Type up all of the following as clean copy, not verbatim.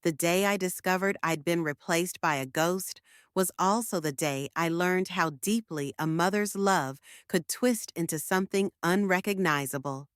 The day I discovered I'd been replaced by a ghost was also the day I learned how deeply a mother's love could twist into something unrecognizable.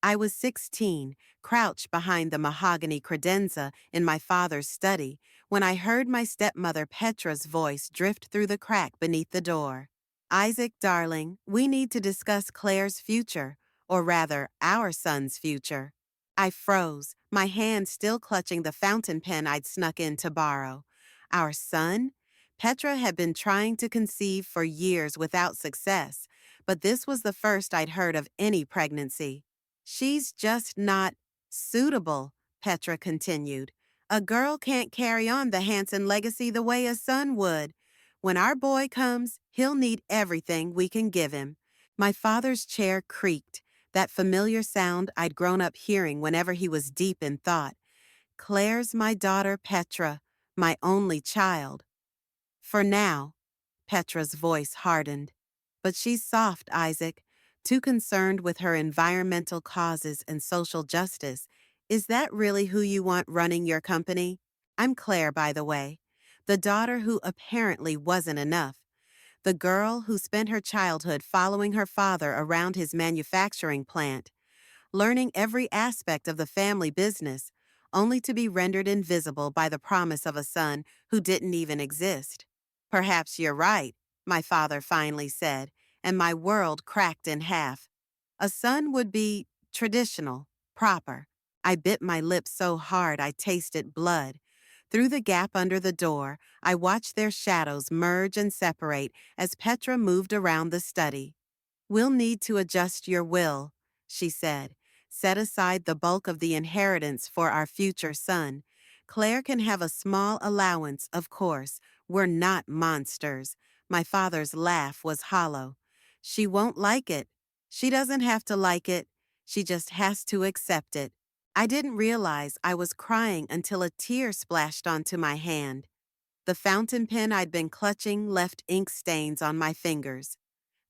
I was 16, crouched behind the mahogany credenza in my father's study, when I heard my stepmother Petra's voice drift through the crack beneath the door. Isaac, darling, we need to discuss Claire's future, or rather, our son's future. I froze, my hand still clutching the fountain pen I'd snuck in to borrow. Our son? Petra had been trying to conceive for years without success, but this was the first I'd heard of any pregnancy. She's just not suitable, Petra continued. A girl can't carry on the Hanson legacy the way a son would. When our boy comes, he'll need everything we can give him. My father's chair creaked, that familiar sound I'd grown up hearing whenever he was deep in thought. Claire's my daughter Petra, my only child. For now, Petra's voice hardened. But she's soft, Isaac, too concerned with her environmental causes and social justice. Is that really who you want running your company? I'm Claire, by the way. The daughter who apparently wasn't enough. The girl who spent her childhood following her father around his manufacturing plant, learning every aspect of the family business, only to be rendered invisible by the promise of a son who didn't even exist. Perhaps you're right, my father finally said, and my world cracked in half. A son would be traditional, proper. I bit my lips so hard I tasted blood. Through the gap under the door, I watched their shadows merge and separate as Petra moved around the study. We'll need to adjust your will, she said. Set aside the bulk of the inheritance for our future son. Claire can have a small allowance, of course. We're not monsters. My father's laugh was hollow. She won't like it. She doesn't have to like it. She just has to accept it. I didn't realize I was crying until a tear splashed onto my hand. The fountain pen I'd been clutching left ink stains on my fingers.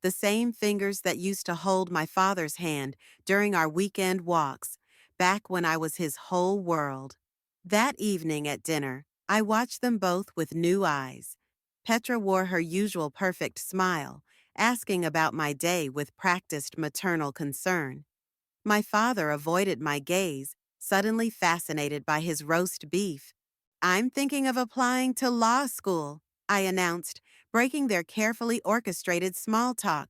The same fingers that used to hold my father's hand during our weekend walks, back when I was his whole world. That evening at dinner, I watched them both with new eyes. Petra wore her usual perfect smile, asking about my day with practiced maternal concern. My father avoided my gaze, suddenly fascinated by his roast beef. I'm thinking of applying to law school, I announced, breaking their carefully orchestrated small talk.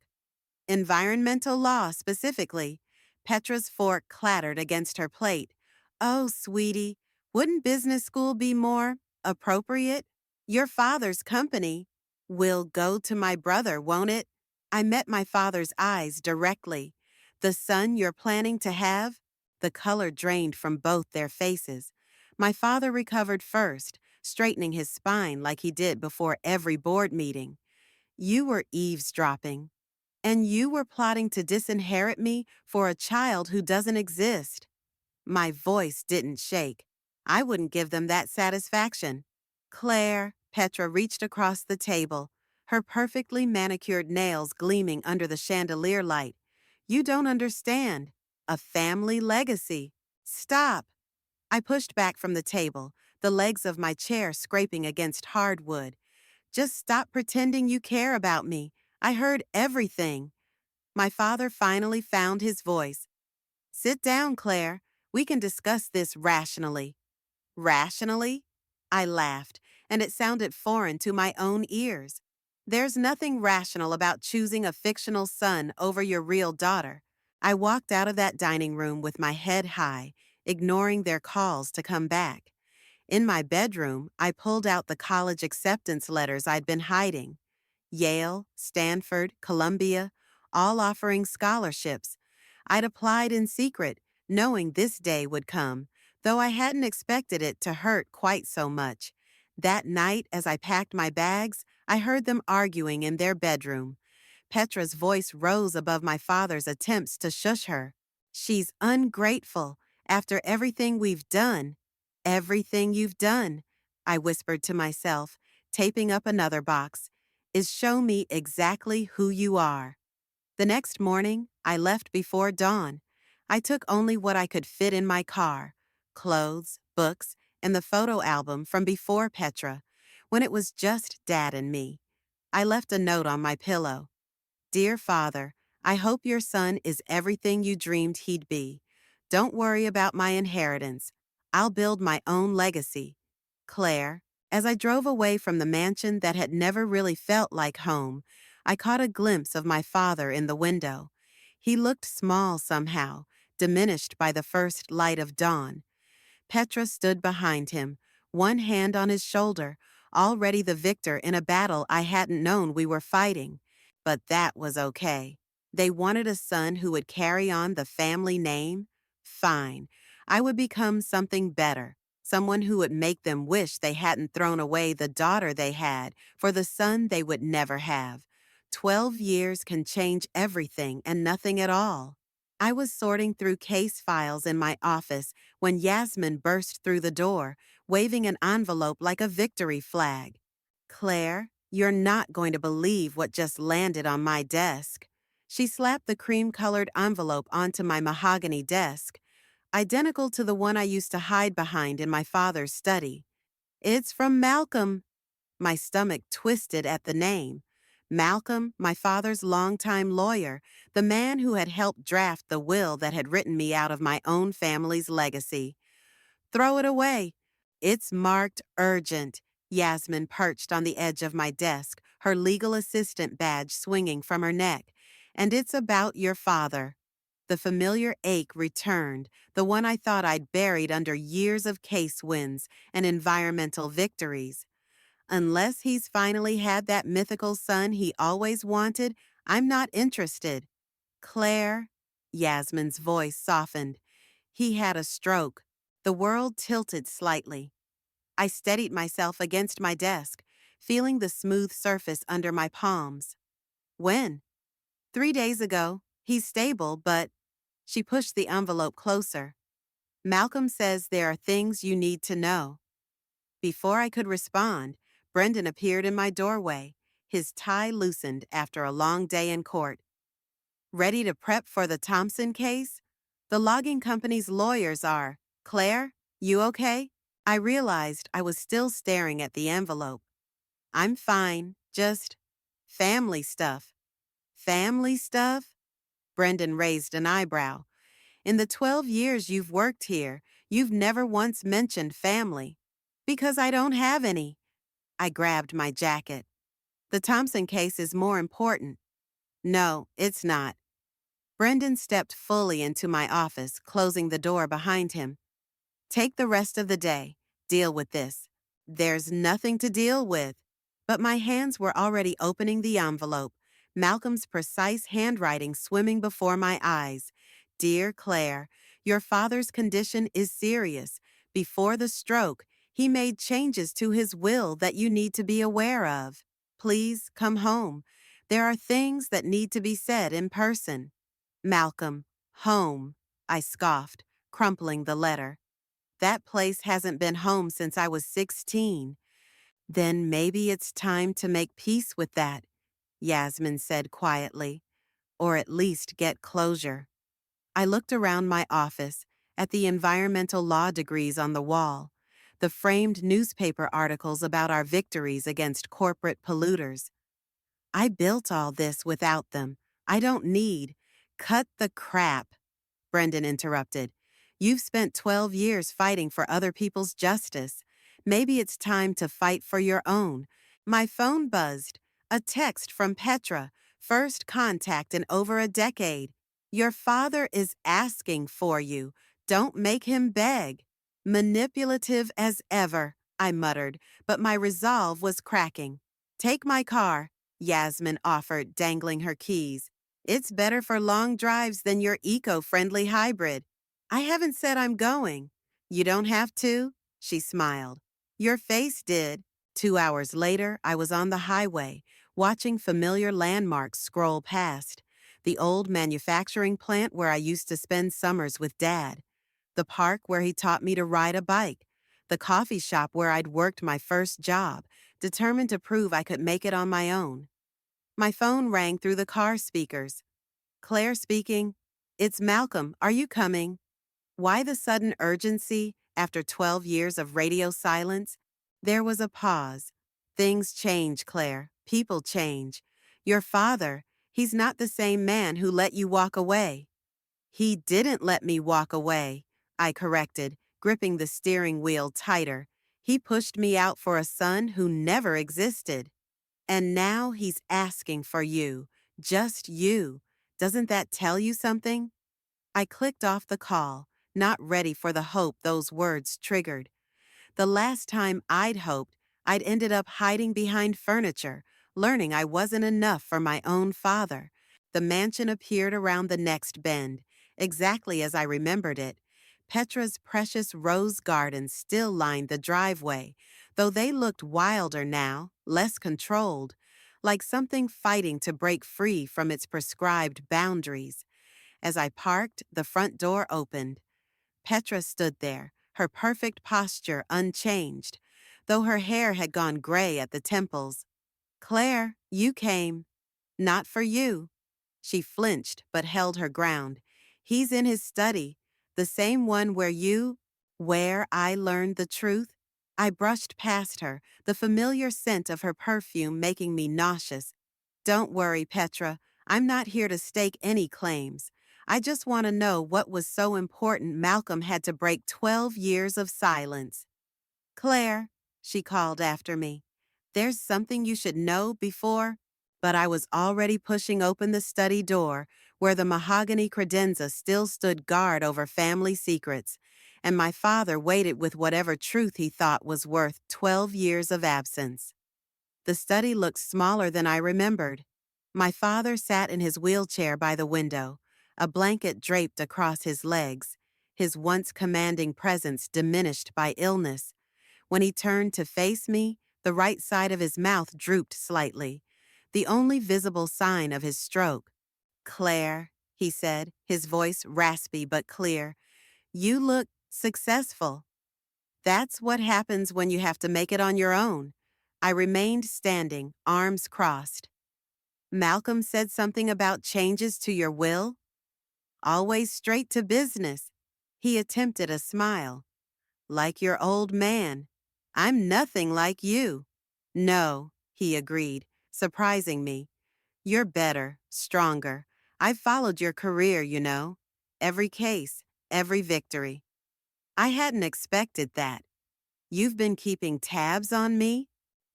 Environmental law, specifically. Petra's fork clattered against her plate. Oh, sweetie, wouldn't business school be more appropriate? Your father's company will go to my brother, won't it? I met my father's eyes directly. The son you're planning to have? The color drained from both their faces. My father recovered first, straightening his spine like he did before every board meeting. You were eavesdropping. And you were plotting to disinherit me for a child who doesn't exist. My voice didn't shake. I wouldn't give them that satisfaction. Claire, Petra reached across the table, her perfectly manicured nails gleaming under the chandelier light. You don't understand. A family legacy. Stop. I pushed back from the table, the legs of my chair scraping against hardwood. Just stop pretending you care about me. I heard everything. My father finally found his voice. Sit down, Claire. We can discuss this rationally. Rationally? I laughed, and it sounded foreign to my own ears. There's nothing rational about choosing a fictional son over your real daughter. I walked out of that dining room with my head high, ignoring their calls to come back. In my bedroom, I pulled out the college acceptance letters I'd been hiding. Yale, Stanford, Columbia, all offering scholarships. I'd applied in secret, knowing this day would come, though I hadn't expected it to hurt quite so much. That night, as I packed my bags, I heard them arguing in their bedroom. Petra's voice rose above my father's attempts to shush her. She's ungrateful after everything we've done. Everything you've done, I whispered to myself, taping up another box, is show me exactly who you are. The next morning, I left before dawn. I took only what I could fit in my car: clothes, books, and the photo album from before Petra, when it was just Dad and me. I left a note on my pillow. Dear Father, I hope your son is everything you dreamed he'd be. Don't worry about my inheritance. I'll build my own legacy. Claire. As I drove away from the mansion that had never really felt like home, I caught a glimpse of my father in the window. He looked small somehow, diminished by the first light of dawn. Petra stood behind him, one hand on his shoulder, already the victor in a battle I hadn't known we were fighting. But that was okay. They wanted a son who would carry on the family name? Fine. I would become something better, someone who would make them wish they hadn't thrown away the daughter they had for the son they would never have. 12 years can change everything and nothing at all. I was sorting through case files in my office when Yasmin burst through the door, waving an envelope like a victory flag. Claire, you're not going to believe what just landed on my desk. She slapped the cream-colored envelope onto my mahogany desk, identical to the one I used to hide behind in my father's study. It's from Malcolm. My stomach twisted at the name. Malcolm, my father's longtime lawyer, the man who had helped draft the will that had written me out of my own family's legacy. Throw it away. It's marked urgent. Yasmin perched on the edge of my desk, her legal assistant badge swinging from her neck. And it's about your father. The familiar ache returned, the one I thought I'd buried under years of case wins and environmental victories. Unless he's finally had that mythical son he always wanted, I'm not interested. Claire, Yasmin's voice softened. He had a stroke. The world tilted slightly. I steadied myself against my desk, feeling the smooth surface under my palms. When? 3 days ago. He's stable, but... She pushed the envelope closer. Malcolm says there are things you need to know. Before I could respond, Brendan appeared in my doorway, his tie loosened after a long day in court. Ready to prep for the Thompson case? The logging company's lawyers are. Claire, you okay? I realized I was still staring at the envelope. I'm fine, just family stuff. Family stuff? Brendan raised an eyebrow. In the 12 years you've worked here, you've never once mentioned family. Because I don't have any. I grabbed my jacket. The Thompson case is more important. No, it's not. Brendan stepped fully into my office, closing the door behind him. Take the rest of the day. Deal with this. There's nothing to deal with. But my hands were already opening the envelope, Malcolm's precise handwriting swimming before my eyes. Dear Claire, your father's condition is serious. Before the stroke, he made changes to his will that you need to be aware of. Please come home. There are things that need to be said in person. Malcolm, home, I scoffed, crumpling the letter. That place hasn't been home since I was 16. Then maybe it's time to make peace with that, Yasmin said quietly, or at least get closure. I looked around my office, at the environmental law degrees on the wall, the framed newspaper articles about our victories against corporate polluters. I built all this without them. I don't need. Cut the crap, Brendan interrupted. You've spent 12 years fighting for other people's justice. Maybe it's time to fight for your own. My phone buzzed. A text from Petra, first contact in over a decade. Your father is asking for you. Don't make him beg. Manipulative as ever, I muttered, but my resolve was cracking. Take my car, Yasmin offered, dangling her keys. It's better for long drives than your eco-friendly hybrid. I haven't said I'm going. You don't have to, she smiled. Your face did. 2 hours later, I was on the highway, watching familiar landmarks scroll past. The old manufacturing plant where I used to spend summers with Dad. The park where he taught me to ride a bike. The coffee shop where I'd worked my first job, determined to prove I could make it on my own. My phone rang through the car speakers. Claire speaking. It's Malcolm. Are you coming? Why the sudden urgency? After 12 years of radio silence, there was a pause. Things change, Claire. People change. Your father, he's not the same man who let you walk away. He didn't let me walk away, I corrected, gripping the steering wheel tighter. He pushed me out for a son who never existed. And now he's asking for you. Just you. Doesn't that tell you something? I clicked off the call, not ready for the hope those words triggered. The last time I'd hoped, I'd ended up hiding behind furniture, learning I wasn't enough for my own father. The mansion appeared around the next bend, exactly as I remembered it. Petra's precious rose gardens still lined the driveway, though they looked wilder now, less controlled, like something fighting to break free from its prescribed boundaries. As I parked, the front door opened. Petra stood there, her perfect posture unchanged, though her hair had gone gray at the temples. Claire, you came. Not for you. She flinched but held her ground. He's in his study, the same one where I learned the truth. I brushed past her, the familiar scent of her perfume making me nauseous. Don't worry, Petra. I'm not here to stake any claims. I just want to know what was so important Malcolm had to break 12 years of silence. Claire, she called after me. There's something you should know before. But I was already pushing open the study door, where the mahogany credenza still stood guard over family secrets, and my father waited with whatever truth he thought was worth 12 years of absence. The study looked smaller than I remembered. My father sat in his wheelchair by the window, a blanket draped across his legs, his once commanding presence diminished by illness. When he turned to face me, the right side of his mouth drooped slightly, the only visible sign of his stroke. Claire, he said, his voice raspy but clear, you look successful. That's what happens when you have to make it on your own. I remained standing, arms crossed. Malcolm said something about changes to your will? Always straight to business. He attempted a smile. Like your old man. I'm nothing like you. No, he agreed, surprising me. You're better, stronger. I've followed your career, you know. Every case, every victory. I hadn't expected that. You've been keeping tabs on me?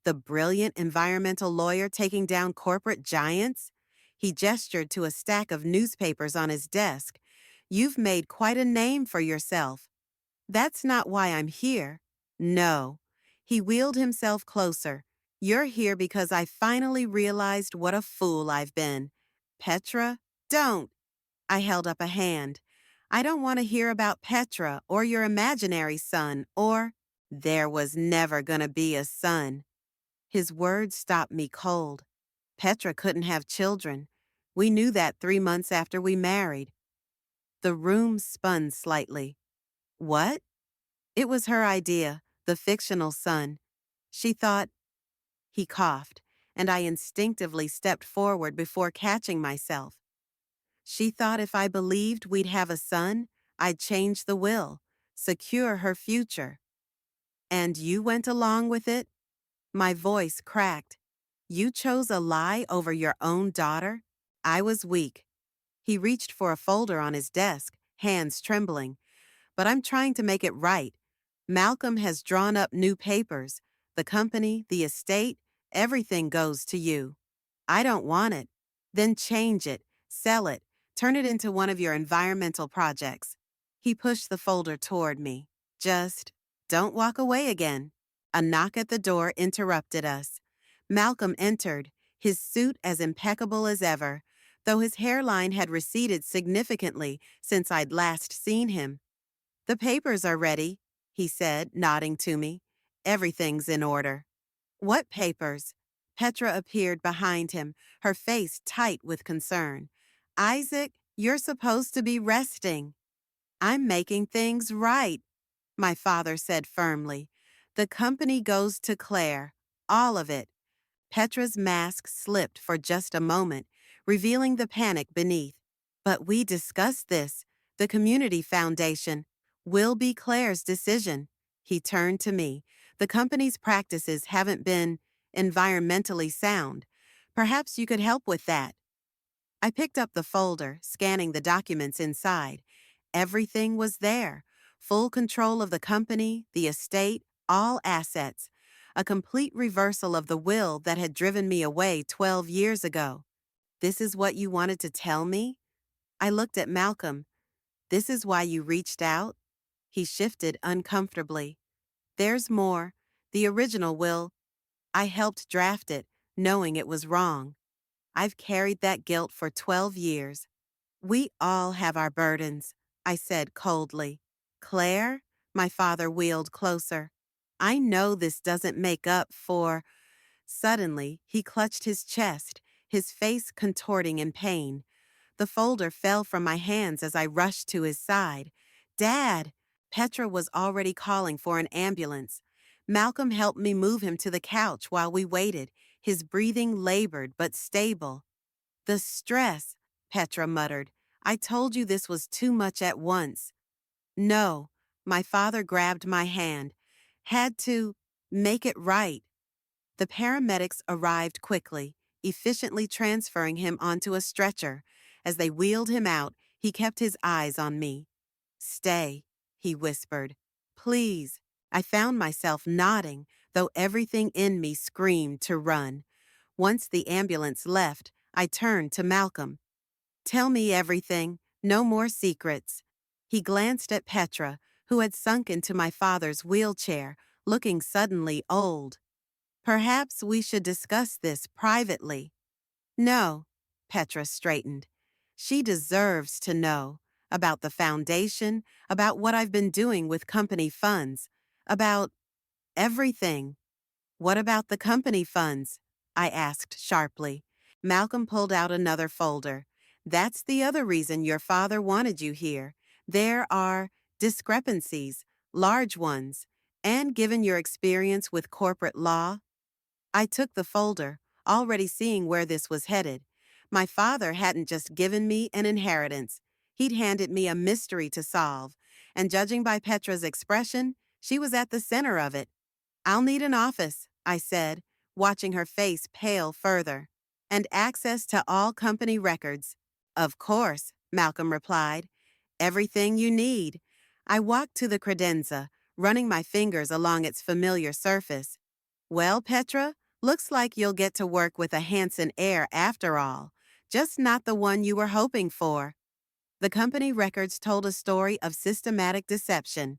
The brilliant environmental lawyer taking down corporate giants? He gestured to a stack of newspapers on his desk. You've made quite a name for yourself. That's not why I'm here. No. He wheeled himself closer. You're here because I finally realized what a fool I've been. Petra, don't. I held up a hand. I don't want to hear about Petra or your imaginary son or there was never gonna be a son. His words stopped me cold. Petra couldn't have children. We knew that 3 months after we married. The room spun slightly. What? It was her idea, the fictional son. She thought, he coughed, and I instinctively stepped forward before catching myself. She thought if I believed we'd have a son, I'd change the will, secure her future. And you went along with it? My voice cracked. You chose a lie over your own daughter? I was weak. He reached for a folder on his desk, hands trembling. But I'm trying to make it right. Malcolm has drawn up new papers. The company, the estate, everything goes to you. I don't want it. Then change it, sell it, turn it into one of your environmental projects. He pushed the folder toward me. Just don't walk away again. A knock at the door interrupted us. Malcolm entered, his suit as impeccable as ever, though his hairline had receded significantly since I'd last seen him. The papers are ready, he said, nodding to me. Everything's in order. What papers? Petra appeared behind him, her face tight with concern. Isaac, you're supposed to be resting. I'm making things right, my father said firmly. The company goes to Claire. All of it. Petra's mask slipped for just a moment, revealing the panic beneath. But we discussed this. The community foundation. Will be Claire's decision. He turned to me. The company's practices haven't been environmentally sound. Perhaps you could help with that. I picked up the folder, scanning the documents inside. Everything was there. Full control of the company, the estate, all assets. A complete reversal of the will that had driven me away 12 years ago. This is what you wanted to tell me? I looked at Malcolm. This is why you reached out? He shifted uncomfortably. There's more. The original will. I helped draft it, knowing it was wrong. I've carried that guilt for 12 years. We all have our burdens, I said coldly. Claire? My father wheeled closer. I know this doesn't make up for... Suddenly, he clutched his chest, his face contorting in pain. The folder fell from my hands as I rushed to his side. Dad! Petra was already calling for an ambulance. Malcolm helped me move him to the couch while we waited, his breathing labored but stable. The stress, Petra muttered. I told you this was too much at once. No, my father grabbed my hand. Had to make it right. The paramedics arrived quickly, efficiently transferring him onto a stretcher. As they wheeled him out, he kept his eyes on me. Stay, he whispered. Please. I found myself nodding, though everything in me screamed to run. Once the ambulance left, I turned to Malcolm. Tell me everything, no more secrets. He glanced at Petra, who had sunk into my father's wheelchair, looking suddenly old. Perhaps we should discuss this privately. No, Petra straightened. She deserves to know about the foundation, about what I've been doing with company funds, about everything. What about the company funds? I asked sharply. Malcolm pulled out another folder. That's the other reason your father wanted you here. There are discrepancies, large ones, and given your experience with corporate law, I took the folder, already seeing where this was headed. My father hadn't just given me an inheritance. He'd handed me a mystery to solve, and judging by Petra's expression, she was at the center of it. I'll need an office, I said, watching her face pale further, and access to all company records. Of course, Malcolm replied. Everything you need. I walked to the credenza, running my fingers along its familiar surface. Well, Petra, looks like you'll get to work with a Hanson heir after all, just not the one you were hoping for. The company records told a story of systematic deception.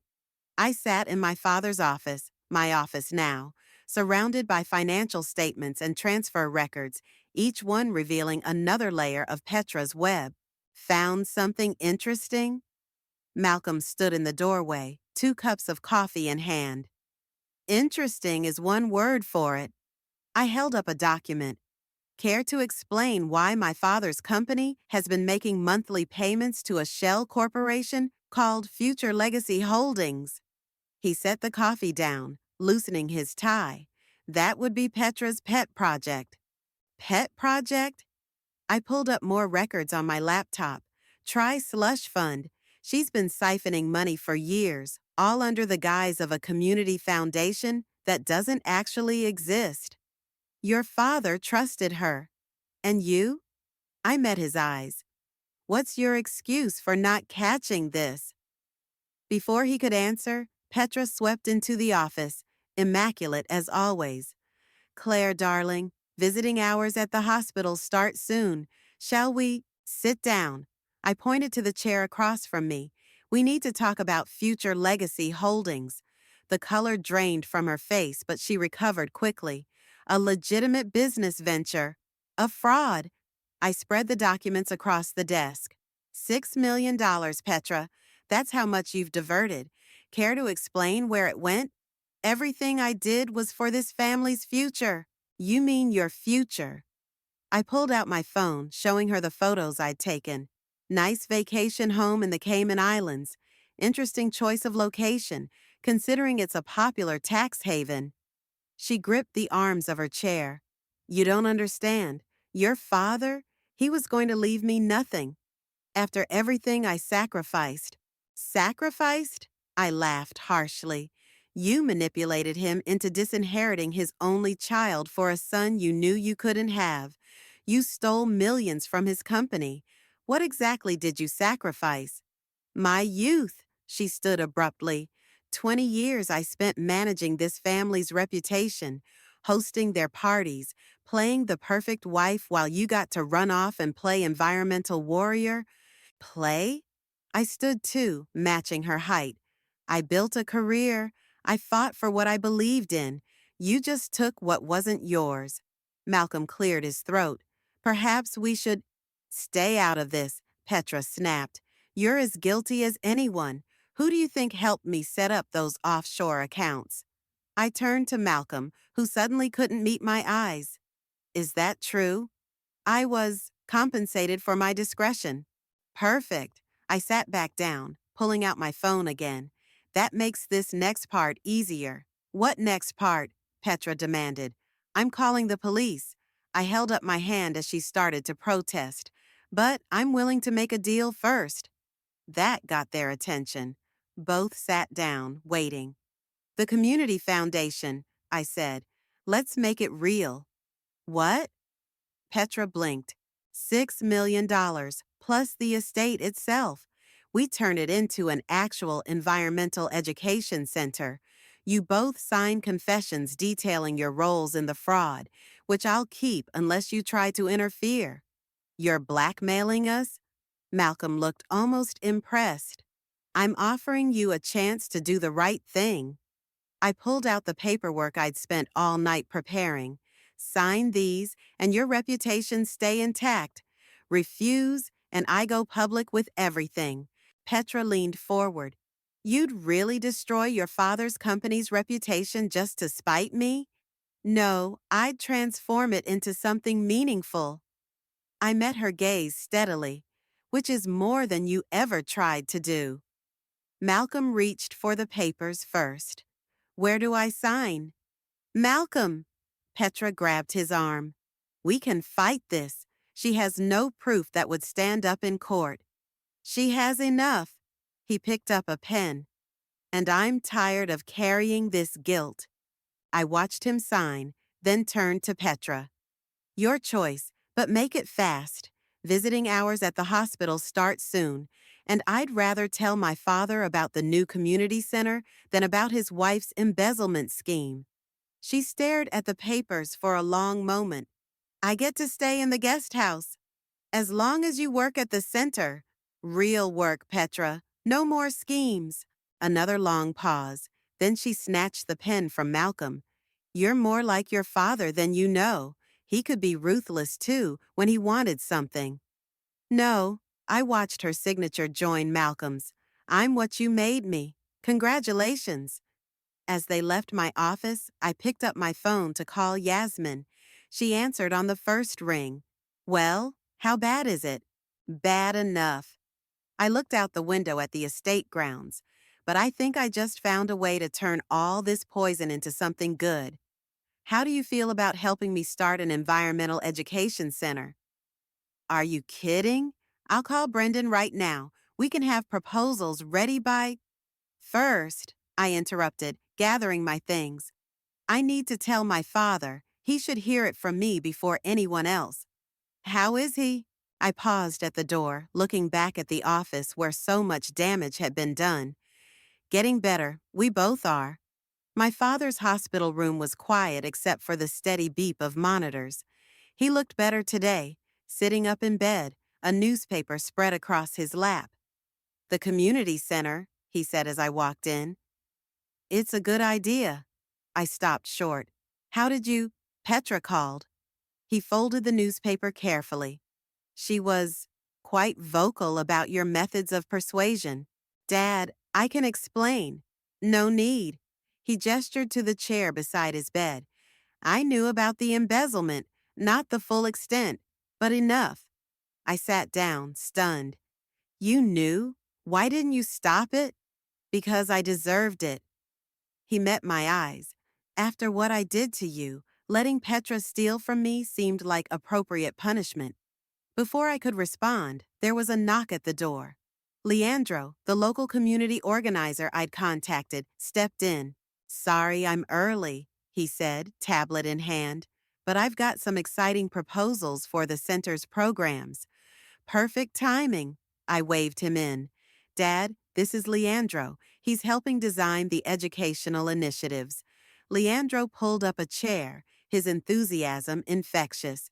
I sat in my father's office, my office now, surrounded by financial statements and transfer records, each one revealing another layer of Petra's web. Found something interesting? Malcolm stood in the doorway, 2 cups of coffee in hand. Interesting is one word for it. I held up a document. Care to explain why my father's company has been making monthly payments to a shell corporation called Future Legacy Holdings? He set the coffee down, loosening his tie. That would be Petra's pet project. Pet project? I pulled up more records on my laptop. Try Slush Fund. She's been siphoning money for years, all under the guise of a community foundation that doesn't actually exist. Your father trusted her. And you? I met his eyes. What's your excuse for not catching this? Before he could answer, Petra swept into the office, immaculate as always. Claire, darling, visiting hours at the hospital start soon. Shall we sit down? I pointed to the chair across from me. We need to talk about Future Legacy Holdings. The color drained from her face, but she recovered quickly. A legitimate business venture. A fraud. I spread the documents across the desk. $6 million, Petra. That's how much you've diverted. Care to explain where it went? Everything I did was for this family's future. You mean your future. I pulled out my phone, showing her the photos I'd taken. Nice vacation home in the Cayman Islands. Interesting choice of location, considering it's a popular tax haven. She gripped the arms of her chair. You don't understand. Your father, he was going to leave me nothing. After everything I sacrificed. Sacrificed? I laughed harshly. You manipulated him into disinheriting his only child for a son you knew you couldn't have. You stole millions from his company. What exactly did you sacrifice? My youth, she stood abruptly. 20 years I spent managing this family's reputation, hosting their parties, playing the perfect wife while you got to run off and play environmental warrior. Play? I stood too, matching her height. I built a career. I fought for what I believed in. You just took what wasn't yours. Malcolm cleared his throat. Perhaps we should stay out of this, Petra snapped. You're as guilty as anyone. Who do you think helped me set up those offshore accounts? I turned to Malcolm, who suddenly couldn't meet my eyes. Is that true? I was compensated for my discretion. Perfect. I sat back down, pulling out my phone again. That makes this next part easier. What next part? Petra demanded. I'm calling the police. I held up my hand as she started to protest. But I'm willing to make a deal first. That got their attention. Both sat down, waiting. The Community Foundation, I said. Let's make it real. What? Petra blinked. $6 million, plus the estate itself. We turn it into an actual environmental education center. You both sign confessions detailing your roles in the fraud, which I'll keep unless you try to interfere. You're blackmailing us? Malcolm looked almost impressed. I'm offering you a chance to do the right thing. I pulled out the paperwork I'd spent all night preparing. Sign these, and your reputation stay intact. Refuse, and I go public with everything. Petra leaned forward. You'd really destroy your father's company's reputation just to spite me? No, I'd transform it into something meaningful. I met her gaze steadily, which is more than you ever tried to do. Malcolm reached for the papers first. Where do I sign? Malcolm! Petra grabbed his arm. We can fight this. She has no proof that would stand up in court. She has enough. He picked up a pen. And I'm tired of carrying this guilt. I watched him sign, then turned to Petra. Your choice, but make it fast. Visiting hours at the hospital start soon, and I'd rather tell my father about the new community center than about his wife's embezzlement scheme. She stared at the papers for a long moment. I get to stay in the guest house. As long as you work at the center. Real work, Petra. No more schemes. Another long pause. Then she snatched the pen from Malcolm. You're more like your father than you know. He could be ruthless, too, when he wanted something. No, I watched her signature join Malcolm's. I'm what you made me. Congratulations. As they left my office, I picked up my phone to call Yasmin. She answered on the first ring. Well, how bad is it? Bad enough. I looked out the window at the estate grounds, but I think I just found a way to turn all this poison into something good. How do you feel about helping me start an environmental education center? Are you kidding? I'll call Brendan right now. We can have proposals ready by... First, I interrupted, gathering my things. I need to tell my father. He should hear it from me before anyone else. How is he? I paused at the door, looking back at the office where so much damage had been done. Getting better, we both are. My father's hospital room was quiet except for the steady beep of monitors. He looked better today, sitting up in bed, a newspaper spread across his lap. The community center, he said as I walked in. It's a good idea. I stopped short. How did you? Petra called. He folded the newspaper carefully. She was quite vocal about your methods of persuasion. Dad, I can explain. No need. He gestured to the chair beside his bed. I knew about the embezzlement, not the full extent, but enough. I sat down, stunned. You knew? Why didn't you stop it? Because I deserved it. He met my eyes. After what I did to you, letting Petra steal from me seemed like appropriate punishment. Before I could respond, there was a knock at the door. Leandro, the local community organizer I'd contacted, stepped in. "Sorry I'm early," he said, tablet in hand, "but I've got some exciting proposals for the center's programs." "Perfect timing." I waved him in. "Dad, this is Leandro. He's helping design the educational initiatives." Leandro pulled up a chair, his enthusiasm infectious.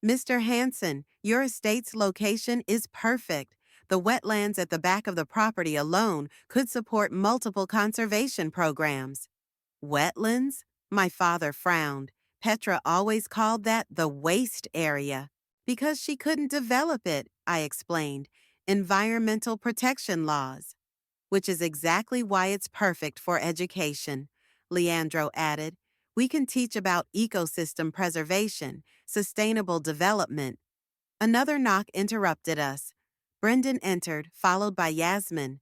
"Mr. Hanson, your estate's location is perfect. The wetlands at the back of the property alone could support multiple conservation programs." "Wetlands?" My father frowned. "Petra always called that the waste area." "Because she couldn't develop it," I explained. "Environmental protection laws." "Which is exactly why it's perfect for education," Leandro added. "We can teach about ecosystem preservation, sustainable development." Another knock interrupted us. Brendan entered, followed by Yasmin.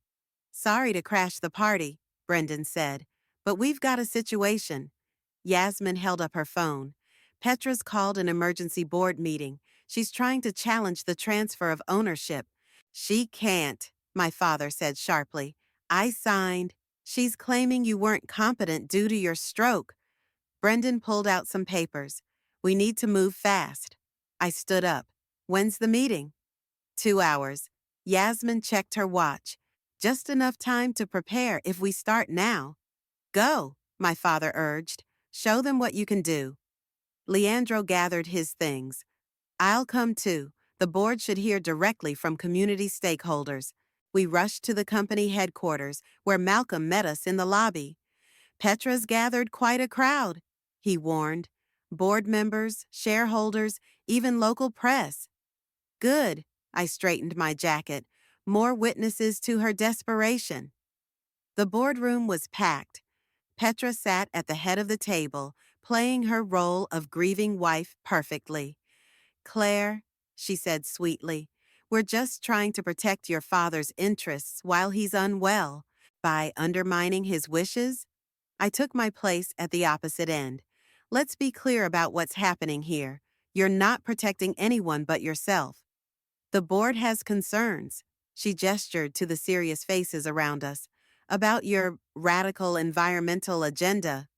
"Sorry to crash the party," Brendan said, "but we've got a situation." Yasmin held up her phone. "Petra's called an emergency board meeting. She's trying to challenge the transfer of ownership." "She can't," my father said sharply. "I signed." "She's claiming you weren't competent due to your stroke." Brendan pulled out some papers. "We need to move fast." I stood up. "When's the meeting?" 2 hours. Yasmin checked her watch. "Just enough time to prepare if we start now." "Go," my father urged. "Show them what you can do." Leandro gathered his things. "I'll come too. The board should hear directly from community stakeholders." We rushed to the company headquarters, where Malcolm met us in the lobby. "Petra's gathered quite a crowd," he warned. "Board members, shareholders, even local press." "Good." I straightened my jacket. "More witnesses to her desperation." The boardroom was packed. Petra sat at the head of the table, playing her role of grieving wife perfectly. "Claire," she said sweetly, "we're just trying to protect your father's interests while he's unwell. By undermining his wishes?" I took my place at the opposite end. "Let's be clear about what's happening here. You're not protecting anyone but yourself. The board has concerns." She gestured to the serious faces around us. "About your radical environmental agenda."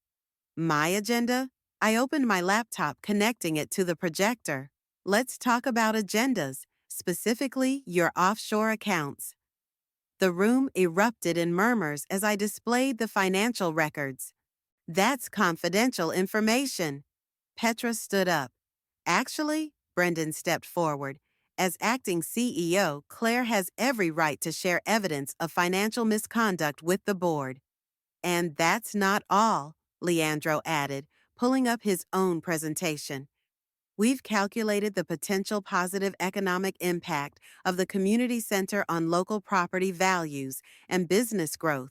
"My agenda?" I opened my laptop, connecting it to the projector. "Let's talk about agendas, specifically your offshore accounts." The room erupted in murmurs as I displayed the financial records. "That's confidential information." Petra stood up. "Actually," Brendan stepped forward, "as acting CEO, Claire has every right to share evidence of financial misconduct with the board." "And that's not all," Leandro added, pulling up his own presentation. "We've calculated the potential positive economic impact of the community center on local property values and business growth."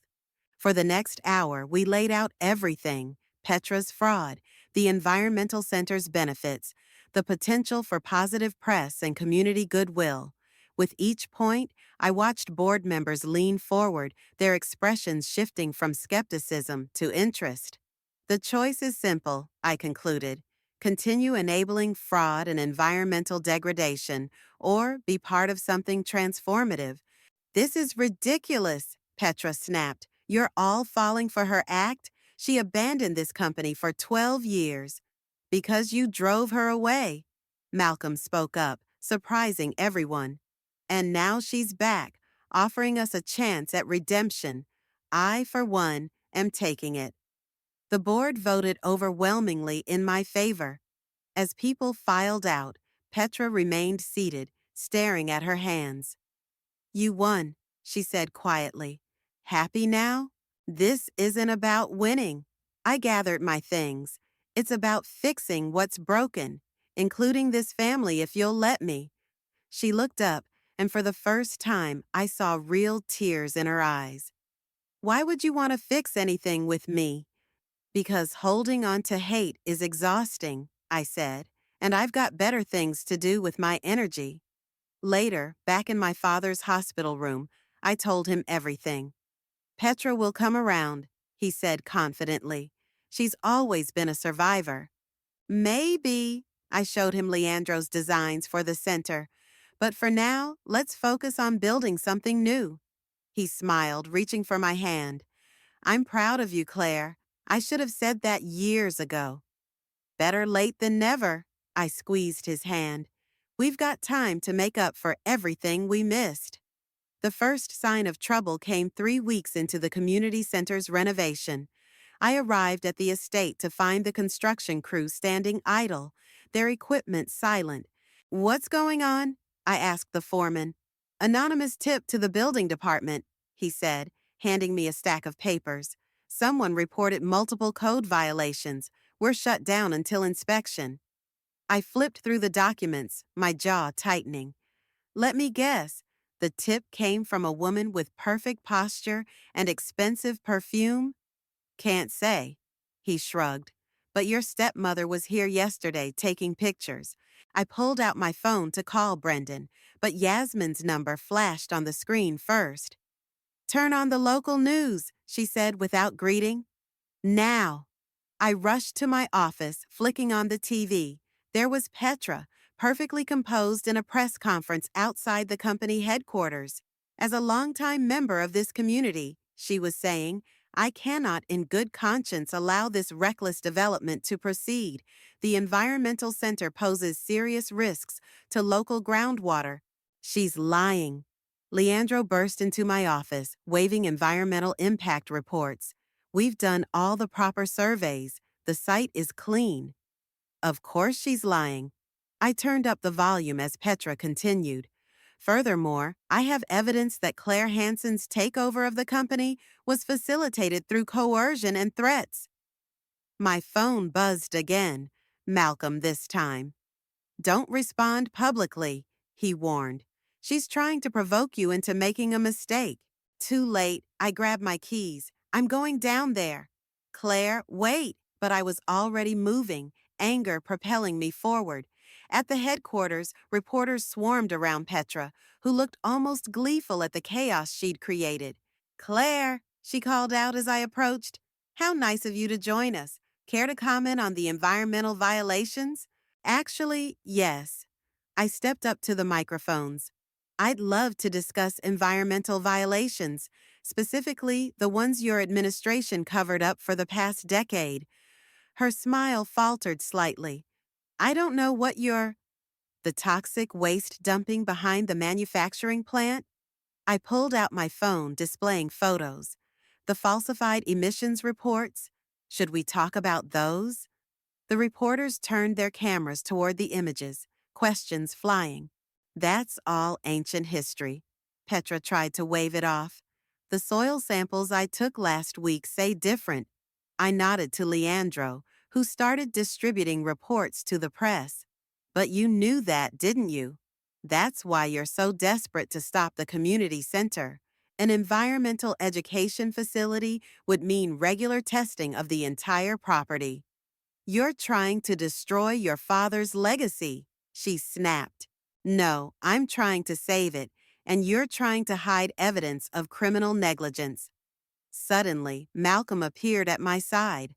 For the next hour, we laid out everything: Petra's fraud, the environmental center's benefits, the potential for positive press and community goodwill. With each point, I watched board members lean forward, their expressions shifting from skepticism to interest. "The choice is simple," I concluded. "Continue enabling fraud and environmental degradation, or be part of something transformative." "This is ridiculous," Petra snapped. "You're all falling for her act? She abandoned this company for 12 years. "Because you drove her away," Malcolm spoke up, surprising everyone. "And now she's back, offering us a chance at redemption. I, for one, am taking it." The board voted overwhelmingly in my favor. As people filed out, Petra remained seated, staring at her hands. "You won," she said quietly. "Happy now?" "This isn't about winning." I gathered my things. "It's about fixing what's broken, including this family if you'll let me." She looked up, and for the first time, I saw real tears in her eyes. "Why would you want to fix anything with me?" "Because holding on to hate is exhausting," I said, "and I've got better things to do with my energy." Later, back in my father's hospital room, I told him everything. "Petra will come around," he said confidently. "She's always been a survivor." "Maybe," I showed him Leandro's designs for the center. "But for now, let's focus on building something new." He smiled, reaching for my hand. I'm proud of you, Claire. I should have said that years ago. Better late than never. I squeezed his hand. We've got time to make up for everything we missed. The first sign of trouble came 3 weeks into the community center's renovation. I arrived at the estate to find the construction crew standing idle, their equipment silent. What's going on? I asked the foreman. Anonymous tip to the building department, he said, handing me a stack of papers. Someone reported multiple code violations. We're shut down until inspection. I flipped through the documents, my jaw tightening. Let me guess. The tip came from a woman with perfect posture and expensive perfume? Can't say. He shrugged. But your stepmother was here yesterday taking pictures. I pulled out my phone to call Brendan, but Yasmin's number flashed on the screen first. Turn on the local news, she said without greeting. Now. I rushed to my office, flicking on the TV. There was Petra, perfectly composed in a press conference outside the company headquarters. As a longtime member of this community, she was saying, I cannot in good conscience allow this reckless development to proceed. The environmental center poses serious risks to local groundwater. She's lying. Leandro burst into my office, waving environmental impact reports. We've done all the proper surveys. The site is clean. Of course she's lying. I turned up the volume as Petra continued. Furthermore, I have evidence that Claire Hansen's takeover of the company was facilitated through coercion and threats. My phone buzzed again. Malcolm this time. Don't respond publicly, he warned. She's trying to provoke you into making a mistake. Too late, I grabbed my keys. I'm going down there. Claire, wait! But I was already moving, anger propelling me forward. At the headquarters, reporters swarmed around Petra, who looked almost gleeful at the chaos she'd created. Claire, she called out as I approached. How nice of you to join us. Care to comment on the environmental violations? Actually, yes. I stepped up to the microphones. I'd love to discuss environmental violations, specifically the ones your administration covered up for the past decade. Her smile faltered slightly. I don't know what the toxic waste dumping behind the manufacturing plant? I pulled out my phone, displaying photos. The falsified emissions reports? Should we talk about those? The reporters turned their cameras toward the images, questions flying. That's all ancient history. Petra tried to wave it off. The soil samples I took last week say different. I nodded to Leandro, who started distributing reports to the press. But you knew that, didn't you? That's why you're so desperate to stop the community center. An environmental education facility would mean regular testing of the entire property. You're trying to destroy your father's legacy, she snapped. No, I'm trying to save it, and you're trying to hide evidence of criminal negligence. Suddenly, Malcolm appeared at my side.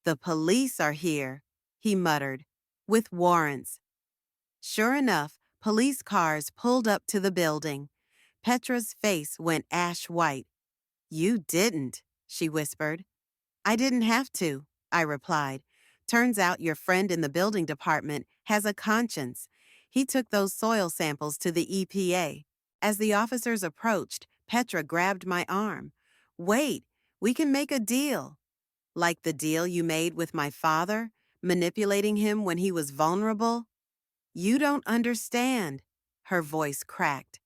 The police are here, he muttered, with warrants. Sure enough, police cars pulled up to the building. Petra's face went ash white. You didn't, she whispered. I didn't have to, I replied. Turns out your friend in the building department has a conscience. He took those soil samples to the EPA. As the officers approached, Petra grabbed my arm. Wait, we can make a deal. Like the deal you made with my father, manipulating him when he was vulnerable? You don't understand. Her voice cracked.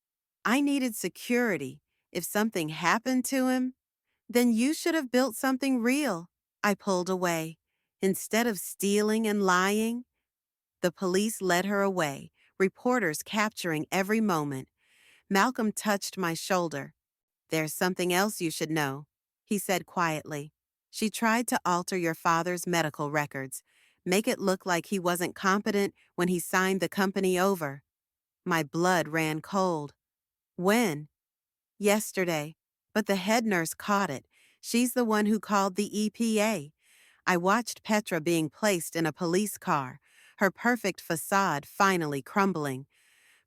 I needed security. If something happened to him, then you should have built something real. I pulled away. Instead of stealing and lying, the police led her away, reporters capturing every moment. Malcolm touched my shoulder. There's something else you should know, he said quietly. She tried to alter your father's medical records, make it look like he wasn't competent when he signed the company over. My blood ran cold. When? Yesterday. But the head nurse caught it. She's the one who called the EPA. I watched Petra being placed in a police car, her perfect facade finally crumbling.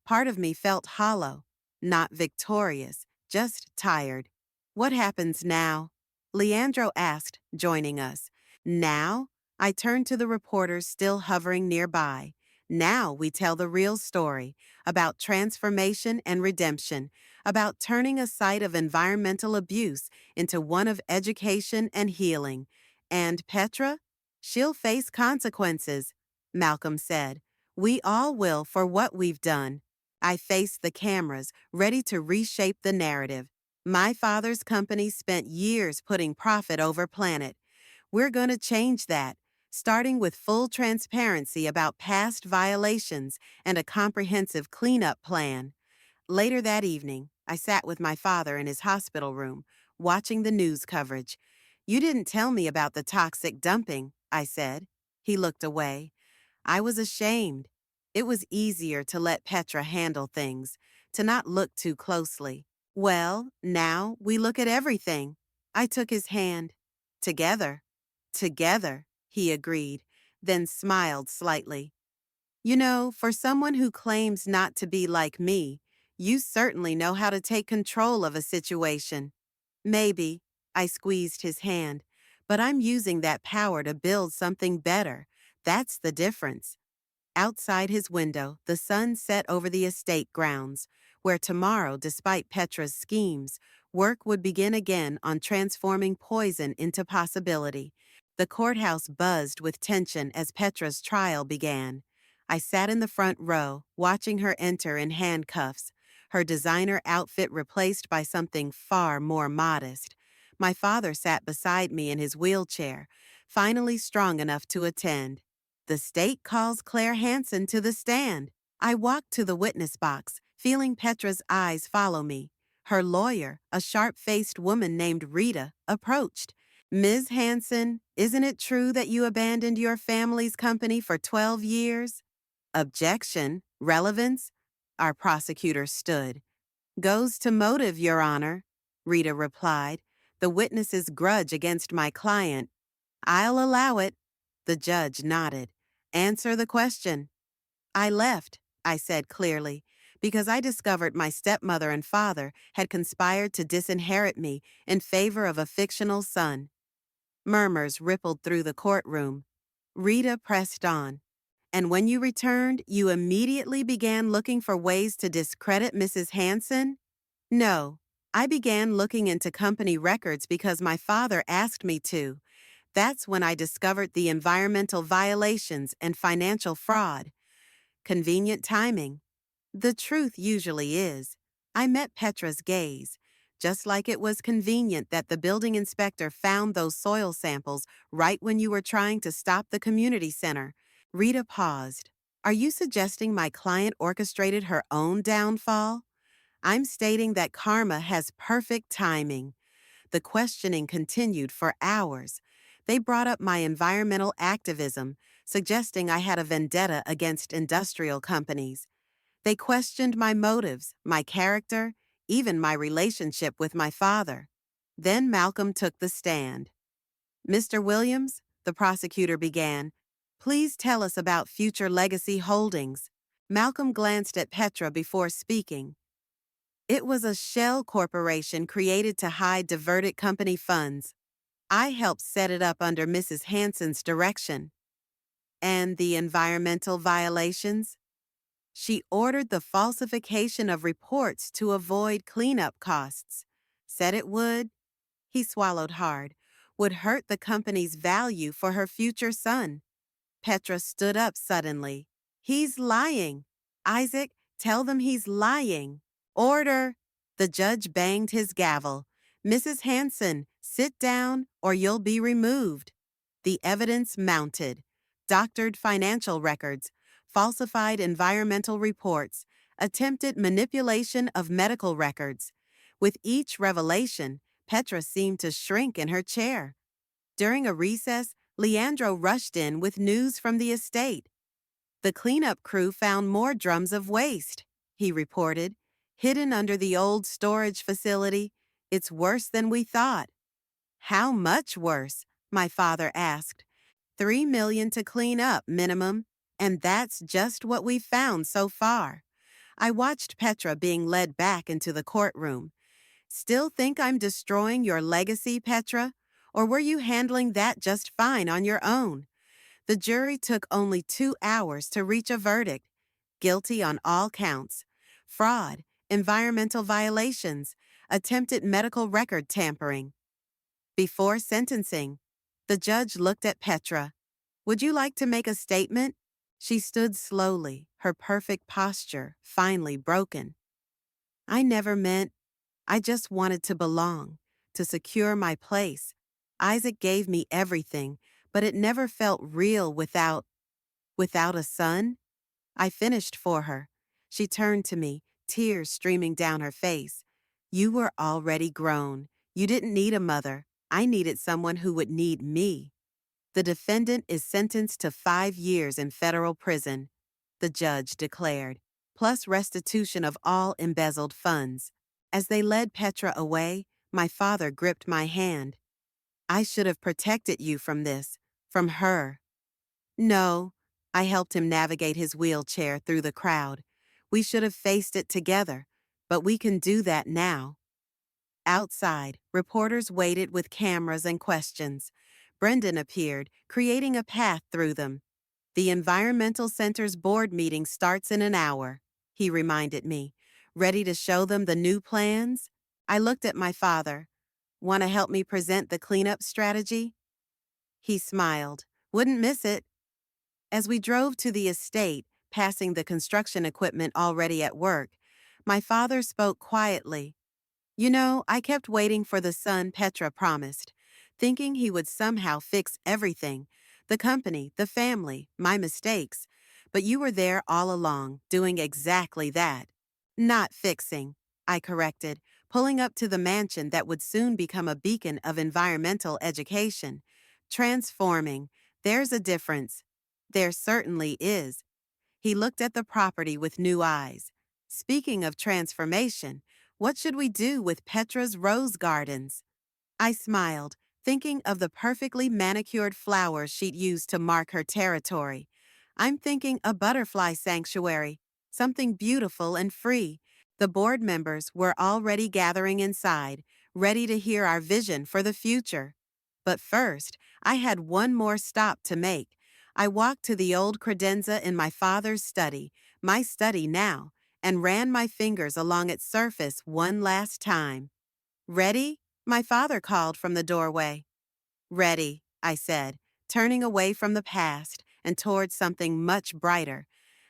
Part of me felt hollow, not victorious, just tired. What happens now? Leandro asked, joining us. Now? I turned to the reporters still hovering nearby. Now we tell the real story about transformation and redemption, about turning a site of environmental abuse into one of education and healing. And Petra? She'll face consequences, Malcolm said. We all will for what we've done. I faced the cameras, ready to reshape the narrative. My father's company spent years putting profit over planet. We're going to change that, starting with full transparency about past violations and a comprehensive cleanup plan. Later that evening, I sat with my father in his hospital room, watching the news coverage. You didn't tell me about the toxic dumping, I said. He looked away. I was ashamed. It was easier to let Petra handle things, to not look too closely. Well, now we look at everything. I took his hand. Together. Together, he agreed, then smiled slightly. You know, for someone who claims not to be like me, you certainly know how to take control of a situation. Maybe, I squeezed his hand, but I'm using that power to build something better. That's the difference. Outside his window, the sun set over the estate grounds, where tomorrow, despite Petra's schemes, work would begin again on transforming poison into possibility. The courthouse buzzed with tension as Petra's trial began. I sat in the front row, watching her enter in handcuffs, her designer outfit replaced by something far more modest. My father sat beside me in his wheelchair, finally strong enough to attend. The state calls Claire Hansen to the stand. I walked to the witness box, feeling Petra's eyes follow me. Her lawyer, a sharp-faced woman named Rita, approached. Ms. Hansen, isn't it true that you abandoned your family's company for 12 years? Objection. Relevance? Our prosecutor stood. Goes to motive, Your Honor, Rita replied. The witness's grudge against my client. I'll allow it. The judge nodded. Answer the question. I left, I said clearly, because I discovered my stepmother and father had conspired to disinherit me in favor of a fictional son. Murmurs rippled through the courtroom. Rita pressed on. And when you returned, you immediately began looking for ways to discredit Mrs. Hansen? No, I began looking into company records because my father asked me to. That's when I discovered the environmental violations and financial fraud. Convenient timing. The truth usually is. I met Petra's gaze, just like it was convenient that the building inspector found those soil samples right when you were trying to stop the community center. Rita paused. Are you suggesting my client orchestrated her own downfall? I'm stating that karma has perfect timing. The questioning continued for hours. They brought up my environmental activism, suggesting I had a vendetta against industrial companies. They questioned my motives, my character, even my relationship with my father. Then Malcolm took the stand. Mr. Williams, the prosecutor began, please tell us about future legacy holdings. Malcolm glanced at Petra before speaking. It was a shell corporation created to hide diverted company funds. I helped set it up under Mrs. Hansen's direction. And the environmental violations? She ordered the falsification of reports to avoid cleanup costs. Said it would, he swallowed hard, would hurt the company's value for her future son. Petra stood up suddenly. He's lying. Isaac, tell them he's lying. Order! The judge banged his gavel. Mrs. Hansen, sit down or you'll be removed. The evidence mounted. Doctored financial records, falsified environmental reports, attempted manipulation of medical records. With each revelation, Petra seemed to shrink in her chair. During a recess, Leandro rushed in with news from the estate. The cleanup crew found more drums of waste, he reported, hidden under the old storage facility. It's worse than we thought. How much worse? My father asked. $3 million to clean up, minimum. And that's just what we've found so far. I watched Petra being led back into the courtroom. Still think I'm destroying your legacy, Petra? Or were you handling that just fine on your own? The jury took only 2 hours to reach a verdict. Guilty on all counts: fraud, environmental violations, attempted medical record tampering. Before sentencing, the judge looked at Petra. Would you like to make a statement? She stood slowly, her perfect posture finally broken. I never meant, I just wanted to belong, to secure my place. Isaac gave me everything, but it never felt real without a son. I finished for her. She turned to me, tears streaming down her face. You were already grown. You didn't need a mother. I needed someone who would need me. The defendant is sentenced to 5 years in federal prison, the judge declared, plus restitution of all embezzled funds. As they led Petra away, my father gripped my hand. I should have protected you from this, from her. No, I helped him navigate his wheelchair through the crowd. We should have faced it together, but we can do that now. Outside, reporters waited with cameras and questions. Brendan appeared, creating a path through them. The Environmental Center's board meeting starts in an hour, he reminded me. Ready to show them the new plans? I looked at my father. Want to help me present the cleanup strategy? He smiled. Wouldn't miss it. As we drove to the estate, passing the construction equipment already at work, my father spoke quietly. You know, I kept waiting for the son Petra promised, thinking he would somehow fix everything: the company, the family, my mistakes. But you were there all along, doing exactly that. Not fixing, I corrected, pulling up to the mansion that would soon become a beacon of environmental education. Transforming. There's a difference. There certainly is. He looked at the property with new eyes. Speaking of transformation, what should we do with Petra's rose gardens? I smiled, thinking of the perfectly manicured flowers she'd use to mark her territory. I'm thinking a butterfly sanctuary, something beautiful and free. The board members were already gathering inside, ready to hear our vision for the future. But first, I had one more stop to make. I walked to the old credenza in my father's study, my study now, and ran my fingers along its surface one last time. Ready? My father called from the doorway. Ready, I said, turning away from the past and toward something much brighter.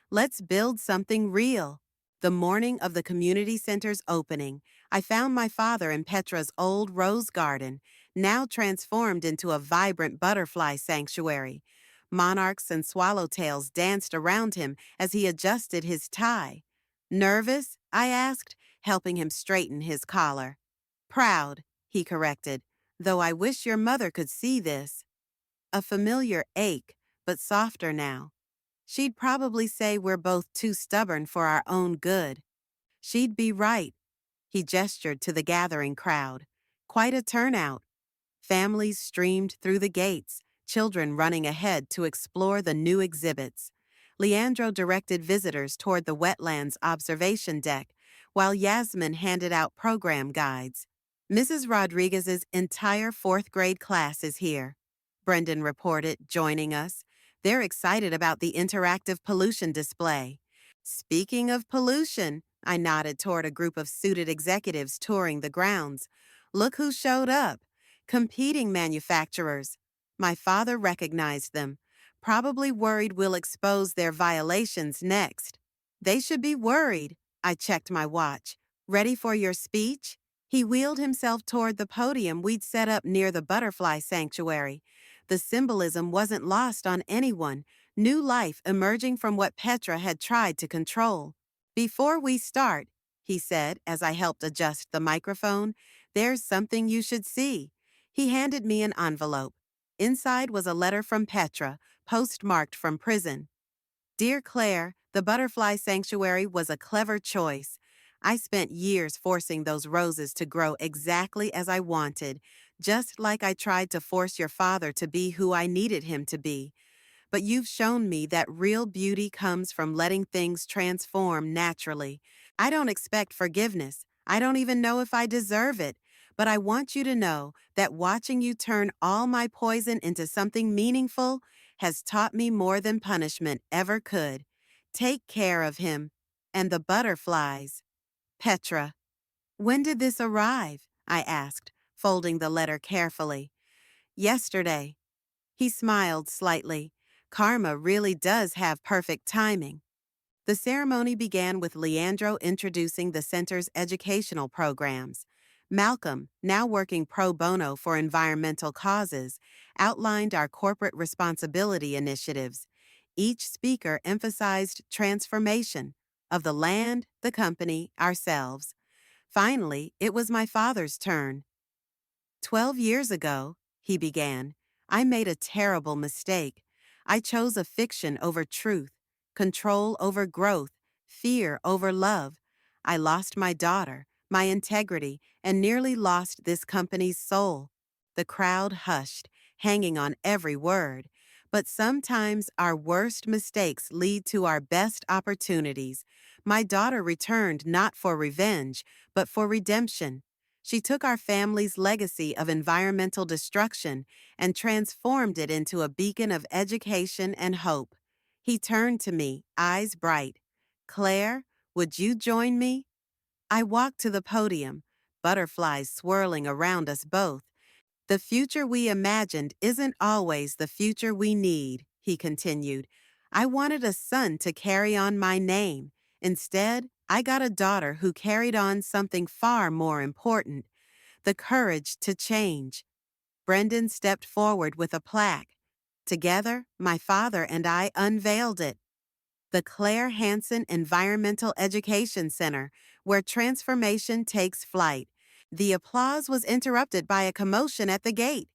Let's build something real. The morning of the community center's opening, I found my father in Petra's old rose garden, now transformed into a vibrant butterfly sanctuary. Monarchs and swallowtails danced around him as he adjusted his tie. Nervous? I asked, helping him straighten his collar. Proud, he corrected, though I wish your mother could see this. A familiar ache, but softer now. She'd probably say we're both too stubborn for our own good. She'd be right. He gestured to the gathering crowd. Quite a turnout. Families streamed through the gates, children running ahead to explore the new exhibits. Leandro directed visitors toward the wetlands observation deck, while Yasmin handed out program guides. Mrs. Rodriguez's entire fourth-grade class is here, Brendan reported, joining us. They're excited about the interactive pollution display. Speaking of pollution, I nodded toward a group of suited executives touring the grounds. Look who showed up. Competing manufacturers. My father recognized them, probably worried we'll expose their violations next. They should be worried. I checked my watch. Ready for your speech? He wheeled himself toward the podium we'd set up near the butterfly sanctuary. The symbolism wasn't lost on anyone. New life emerging from what Petra had tried to control. Before we start, he said as I helped adjust the microphone, there's something you should see. He handed me an envelope. Inside was a letter from Petra, postmarked from prison. Dear Claire, the butterfly sanctuary was a clever choice. I spent years forcing those roses to grow exactly as I wanted, just like I tried to force your father to be who I needed him to be. But you've shown me that real beauty comes from letting things transform naturally. I don't expect forgiveness. I don't even know if I deserve it, but I want you to know that watching you turn all my poison into something meaningful has taught me more than punishment ever could. Take care of him. And the butterflies. Petra. When did this arrive? I asked, folding the letter carefully. Yesterday. He smiled slightly. Karma really does have perfect timing. The ceremony began with Leandro introducing the center's educational programs. Malcolm, now working pro bono for environmental causes, outlined our corporate responsibility initiatives. Each speaker emphasized transformation of the land, the company, ourselves. Finally, it was my father's turn. 12 years ago, he began, I made a terrible mistake. I chose a fiction over truth, control over growth, fear over love. I lost my daughter, my integrity, and nearly lost this company's soul. The crowd hushed, hanging on every word. But sometimes our worst mistakes lead to our best opportunities. My daughter returned not for revenge, but for redemption. She took our family's legacy of environmental destruction and transformed it into a beacon of education and hope. He turned to me, eyes bright. Claire, would you join me? I walked to the podium, butterflies swirling around us both. The future we imagined isn't always the future we need, he continued. I wanted a son to carry on my name. Instead, I got a daughter who carried on something far more important, the courage to change. Brendan stepped forward with a plaque. Together, my father and I unveiled it. The Claire Hansen Environmental Education Center, where transformation takes flight. The applause was interrupted by a commotion at the gate.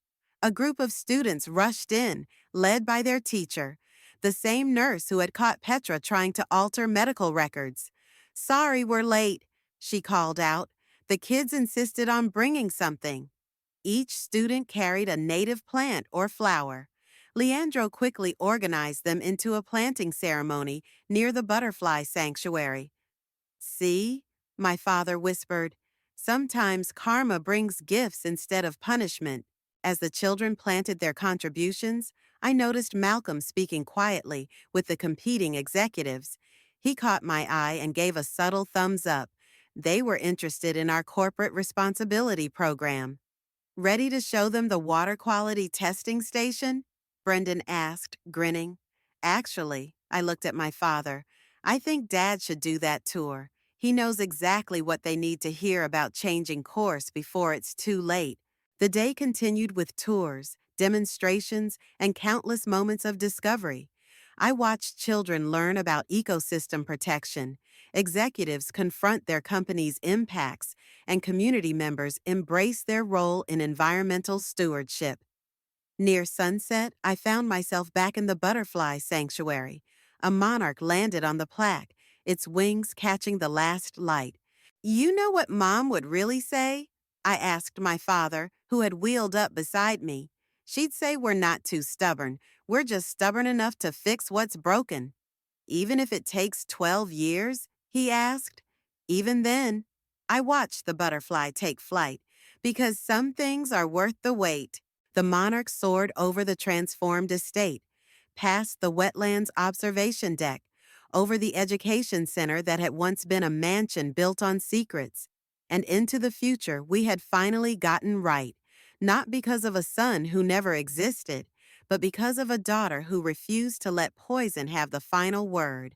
A group of students rushed in, led by their teacher, the same nurse who had caught Petra trying to alter medical records. Sorry we're late, she called out. The kids insisted on bringing something. Each student carried a native plant or flower. Leandro quickly organized them into a planting ceremony near the butterfly sanctuary. See, my father whispered, sometimes karma brings gifts instead of punishment. As the children planted their contributions, I noticed Malcolm speaking quietly with the competing executives. He caught my eye and gave a subtle thumbs up. They were interested in our corporate responsibility program. Ready to show them the water quality testing station? Brendan asked, grinning. Actually, I looked at my father. I think Dad should do that tour. He knows exactly what they need to hear about changing course before it's too late. The day continued with tours, demonstrations, and countless moments of discovery. I watched children learn about ecosystem protection, executives confront their company's impacts, and community members embrace their role in environmental stewardship. Near sunset, I found myself back in the butterfly sanctuary. A monarch landed on the plaque, its wings catching the last light. You know what Mom would really say? I asked my father, who had wheeled up beside me. She'd say we're not too stubborn. We're just stubborn enough to fix what's broken. Even if it takes 12 years? He asked. Even then, I watched the butterfly take flight, because some things are worth the wait. The monarch soared over the transformed estate, past the wetlands observation deck, over the education center that had once been a mansion built on secrets, and into the future we had finally gotten right, not because of a son who never existed, but because of a daughter who refused to let poison have the final word.